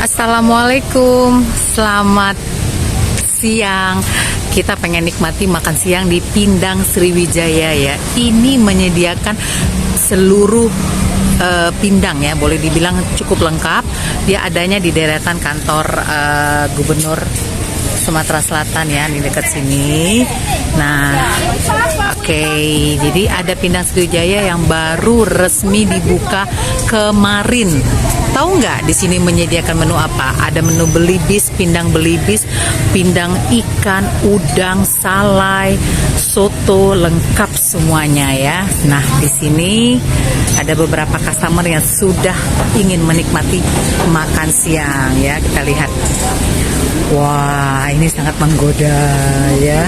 Assalamualaikum, selamat siang. Kita pengen nikmati makan siang di Pindang Sriwijaya ya. Ini menyediakan seluruh pindang ya, boleh dibilang cukup lengkap. Dia adanya di deretan kantor Gubernur Sumatera Selatan ya, di dekat sini. Nah, oke, jadi ada Pindang Sriwijaya yang baru resmi dibuka kemarin. Tahu nggak di sini menyediakan menu apa? Ada menu belibis, pindang belibis, pindang ikan, udang, salai, soto, lengkap semuanya ya. Nah, di sini ada beberapa customer yang sudah ingin menikmati makan siang ya. Kita lihat. Wah, ini sangat menggoda ya.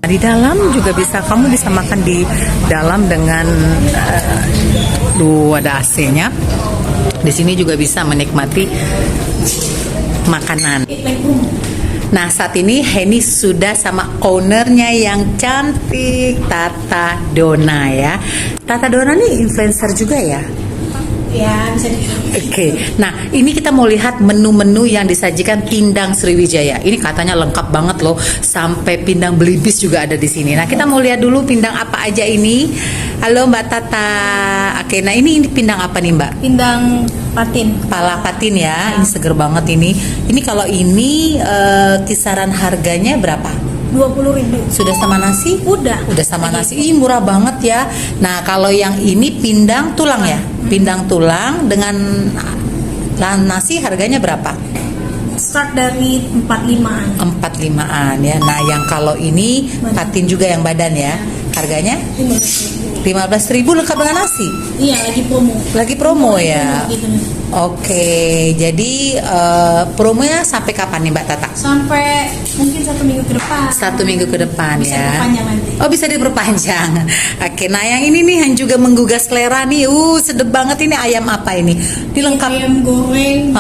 Di dalam juga kamu bisa makan di dalam dengan ada AC-nya. Di sini juga bisa menikmati makanan. Nah, saat ini Henny sudah sama ownernya yang cantik, Tata Dona ya. Tata Dona nih influencer juga ya? Ya, bisa dibilang. Oke, nah ini kita mau lihat menu-menu yang disajikan Pindang Sriwijaya. Ini katanya lengkap banget loh, sampai pindang belibis juga ada di sini. Nah, kita mau lihat dulu pindang apa aja ini. Halo Mbak Tata. Oke, nah ini pindang apa nih Mbak? Pindang patin. Pala patin ya, ini seger banget ini. Ini kalau ini kisaran harganya berapa? 20.000. Sudah sama nasi? Udah Sama nasi. Ih, murah banget ya. Nah, kalau yang ini pindang tulang ya? Pindang tulang dengan nasi harganya berapa? Start dari 45-an. 45-an ya. Nah, yang kalau ini patin juga yang badan ya. Harganya 15.000 lengkap dengan nasi. Iya, lagi promo. Ya. Gitu. Oke, jadi promonya sampai kapan nih Mbak Tata? Sampai mungkin 1 minggu ke depan. 1 minggu ke depan bisa ya. Diperpanjang nanti. Oh, bisa diperpanjang. Oke, nah yang ini nih yang juga menggugah selera nih. Sedep banget ini. Ayam apa ini? Ini lengkap. Ayam goreng.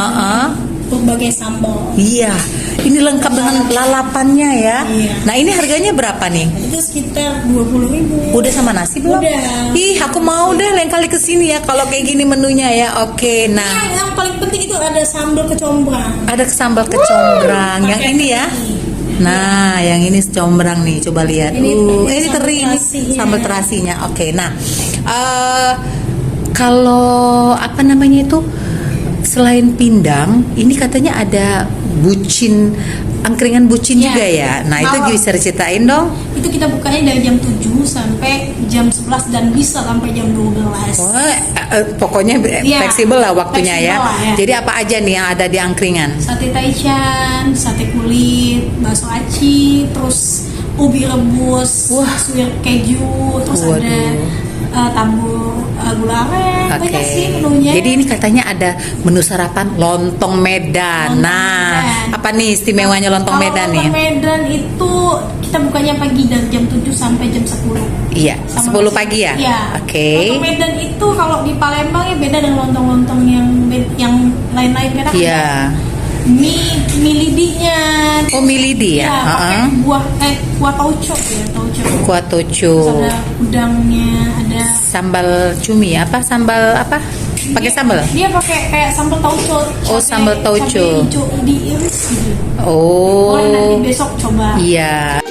Berbagai sambal. Iya, ini lengkap dengan lalapannya ya. Iya. Nah, ini harganya berapa nih? Itu sekitar 20.000. Udah sama nasi belum? Udah. Ih, aku mau deh lain kali kesini ya kalau kayak gini menunya ya. Oke, nah. Yang paling penting itu ada sambal kecombrang. Ada sambal kecombrang. Yang ini ya. Nah, yang ini combrang nih, coba lihat. Ini teri ini sambal terasinya. Oke, nah. Kalau apa namanya itu? Selain pindang, ini katanya ada angkringan bucin juga ya. Nah, itu bisa diceritain dong. Itu kita bukanya dari jam 7 sampai jam 11 dan bisa sampai jam 12. Pokoknya fleksibel lah waktunya ya. Jadi apa aja nih yang ada di angkringan? Sate taichan, sate kulit, bakso aci, terus ubi rebus, suwir keju, terus ada tabur gula aren. Banyak sih menunya. Jadi ini katanya ada menu sarapan lontong Medan. Apa nih istimewanya lontong Medan nih? Lontong Medan itu kita bukanya pagi dari jam 7 sampai jam 10. Iya, 10 pagi ya? Iya. Oke. Lontong Medan itu kalau di Palembang ya beda dengan lontong-lontong yang lain-lain kan. Iya. Mie lidinya. Oh, mie lidi ya? Pakai kuah tauco ya, Kuah tauco. Terus ada udangnya, ada sambal cumi apa? Sambal apa? Pakai sambal? Dia pakai kayak sambal tauco. Oh, sambal tauco. Cabai hijau diiris gitu. Oh. Boleh nanti besok coba. Iya.